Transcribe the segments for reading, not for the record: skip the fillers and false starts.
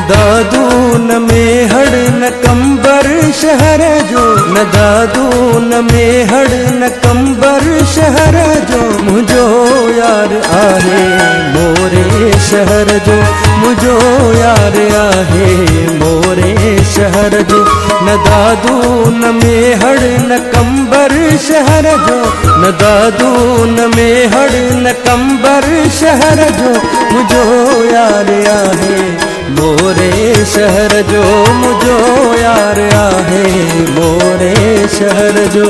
दादू न मेहड़ न कंबर शहर जो, न दादू न मेहड़ न कंबर शहर जो, मुझो यार आहे मोरे शहर जो, मुझो यार आहे मोरे शहर जो। न दादू न मेहड़ न कंबर शहर जो, न दादू न मेहड़ न कंबर शहर जो, मुझो यार आहे मोरे शहर जो, मुझो यार आहे मोरे शहर जो।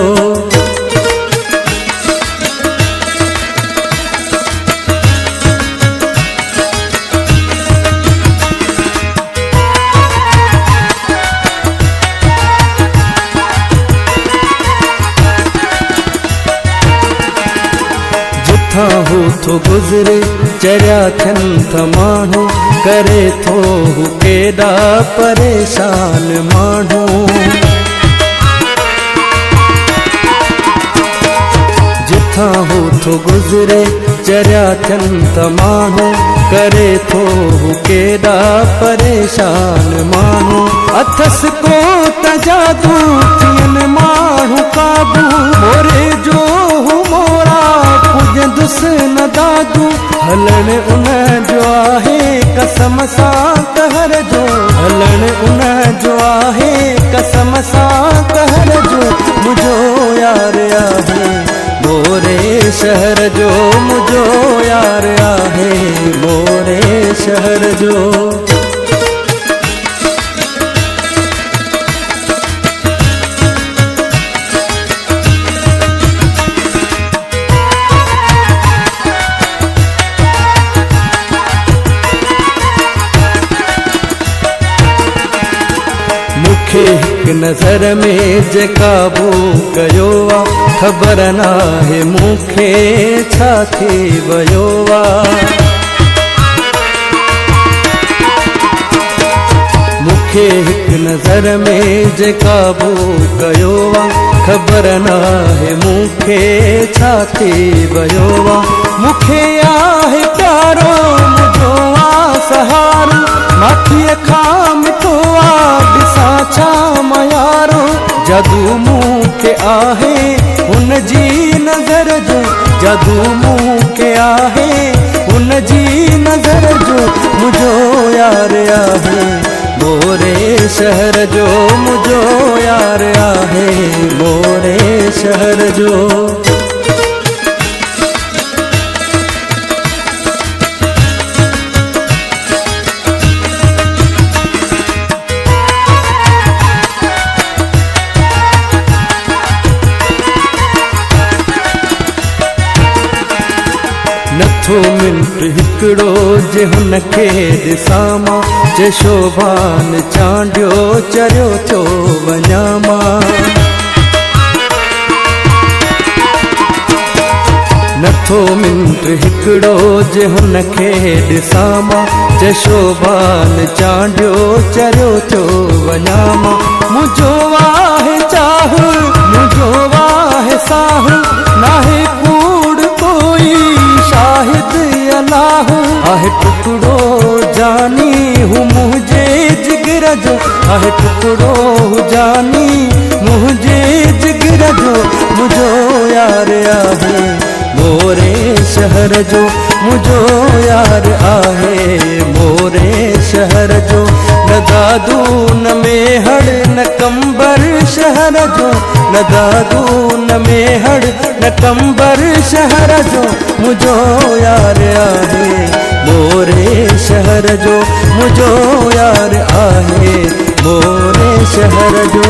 जिथा हो थो गुज़रे चरिया थियनि था माण्हू, करे थो केॾा परेशान माण्हू। जिथा हो थो गुज़रे चरिया थियनि था माण्हू, करे थो केॾा परेशान माण्हू। अथसि को त जादू थियनि माण्हू काबू, मोरे जो मोरा पुॼंदुसि न दादू, हलण उन जो आहे कसम सां कहर जो, हलण उन जो आहे कसम सां कहर जो, मुझो यार आहे मोरे शहर जो, मुझो यार आहे मोरे शहर जो। मूंखे हिकु नज़र में जे काबू कयो आहे, ख़बर नाहे मूंखे छा थी वियो आहे। मूंखे हिकु नज़र में जे काबू कयो आहे, ख़बर नाहे मूंखे छा थी वियो आहे। मूंखे आहे प्यारो मुझो आहे सहारो, माखीअ खां मिठो आहे ॾिसां छा मयारो, जादू मूंखे आहे हुन जी नज़र जो, जादू मूंखे आहे हुन जी नज़र जो, मुझो यार आहे मोरे शहर जो, मुझो यार आहे मोरे शहर जो। नथो मिंट हिकिड़ो जे हुनखे ॾिसां मां, जे शोभान चांडियो चरियो थो वञा मां। नथो मिंट हिकिड़ो जे हुनखे ॾिसां मां, जे शोभान चांडियो चरियो थो वञा मां। मुझो आहे चाह मुझो आहे साह, नाहे कूड़ कोई शाहिद अलाह, आहे टुकड़ो जानी हूँ मुझे जिगर जो, आहे टुकड़ो जानी मुझे जिगर जो, मुझो यार आहे मोरे शहर जो, मुझो यार आहे मोरे शहर जो। न दादू न मेहड़ न कंबर शहर जो, न दादू न मेहड़ न कंबर शहर जो, मुझो यार आहे मोरे शहर जो, मुझो यार आहे मोरे शहर जो।